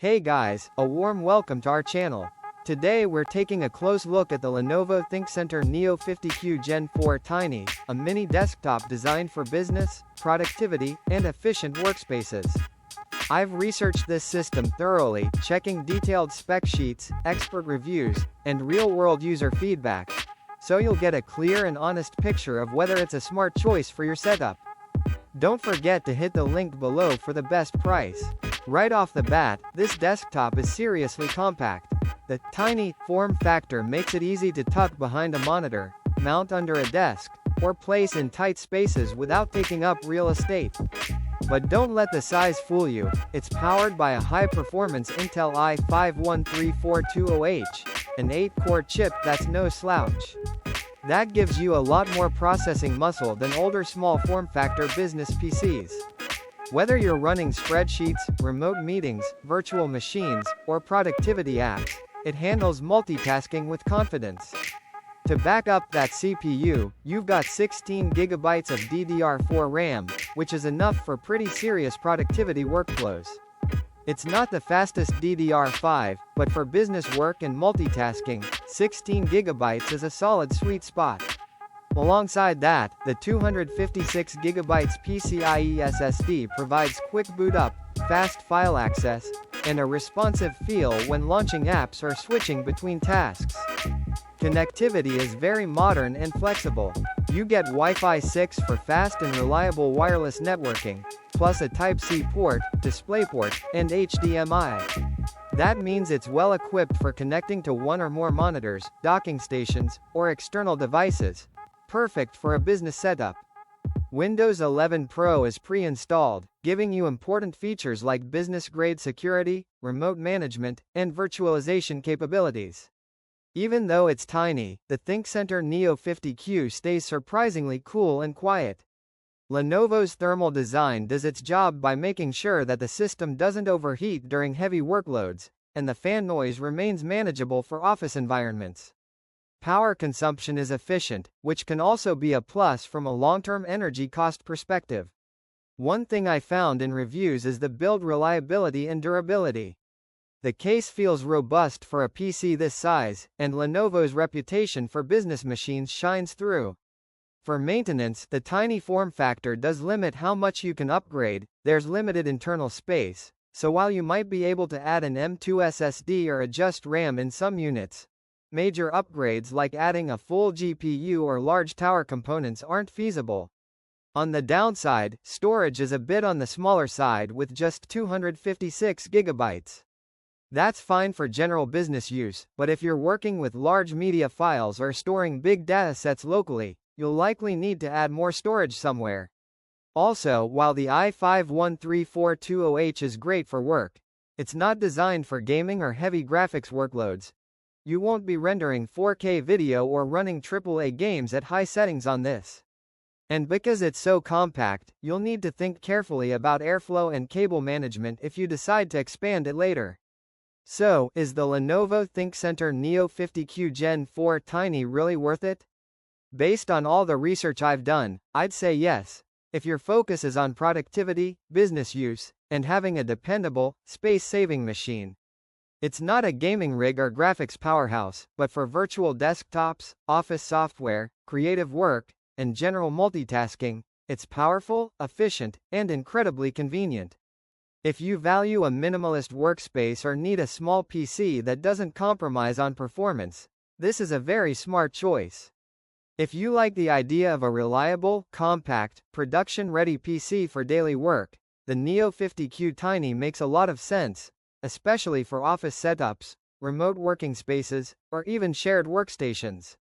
Hey guys, a warm welcome to our channel. Today we're taking a close look at the Lenovo ThinkCentre Neo 50Q Gen 4 Tiny, a mini desktop designed for business, productivity, and efficient workspaces. I've researched this system thoroughly, checking detailed spec sheets, expert reviews, and real-world user feedback, so you'll get a clear and honest picture of whether it's a smart choice for your setup. Don't forget to hit the link below for the best price. Right off the bat, this desktop is seriously compact. The tiny form factor makes it easy to tuck behind a monitor, mount under a desk, or place in tight spaces without taking up real estate. But don't let the size fool you. It's powered by a high-performance Intel i5-13420H, an 8-core chip that's no slouch. That gives you a lot more processing muscle than older small form factor business PCs. Whether you're running spreadsheets, remote meetings, virtual machines, or productivity apps, it handles multitasking with confidence. To back up that CPU, you've got 16 GB of DDR4 RAM, which is enough for pretty serious productivity workflows. It's not the fastest DDR5, but for business work and multitasking, 16 GB is a solid sweet spot. Alongside that, the 256 GB PCIe SSD provides quick boot up, fast file access, and a responsive feel when launching apps or switching between tasks. Connectivity is very modern and flexible. You get Wi-Fi 6 for fast and reliable wireless networking, plus a Type-C port, DisplayPort, and HDMI. That means it's well equipped for connecting to one or more monitors, docking stations, or external devices. Perfect for a business setup. Windows 11 Pro is pre-installed, giving you important features like business-grade security, remote management, and virtualization capabilities. Even though it's tiny, the ThinkCentre Neo 50Q stays surprisingly cool and quiet. Lenovo's thermal design does its job by making sure that the system doesn't overheat during heavy workloads, and the fan noise remains manageable for office environments. Power consumption is efficient, which can also be a plus from a long-term energy cost perspective. One thing I found in reviews is the build reliability and durability. The case feels robust for a PC this size, and Lenovo's reputation for business machines shines through. For maintenance, the tiny form factor does limit how much you can upgrade. There's limited internal space, so while you might be able to add an M.2 SSD or adjust RAM in some units, major upgrades like adding a full GPU or large tower components aren't feasible. On the downside, storage is a bit on the smaller side with just 256 GB. That's fine for general business use, but if you're working with large media files or storing big datasets locally, you'll likely need to add more storage somewhere. Also, while the i5-13420H is great for work, it's not designed for gaming or heavy graphics workloads. You won't be rendering 4K video or running AAA games at high settings on this. And because it's so compact, you'll need to think carefully about airflow and cable management if you decide to expand it later. So, is the Lenovo ThinkCentre Neo 50Q Gen 4 Tiny really worth it? Based on all the research I've done, I'd say yes. If your focus is on productivity, business use, and having a dependable, space-saving machine. It's not a gaming rig or graphics powerhouse, but for virtual desktops, office software, creative work, and general multitasking, it's powerful, efficient, and incredibly convenient. If you value a minimalist workspace or need a small PC that doesn't compromise on performance, this is a very smart choice. If you like the idea of a reliable, compact, production-ready PC for daily work, the Neo 50Q Tiny makes a lot of sense, especially for office setups, remote working spaces, or even shared workstations.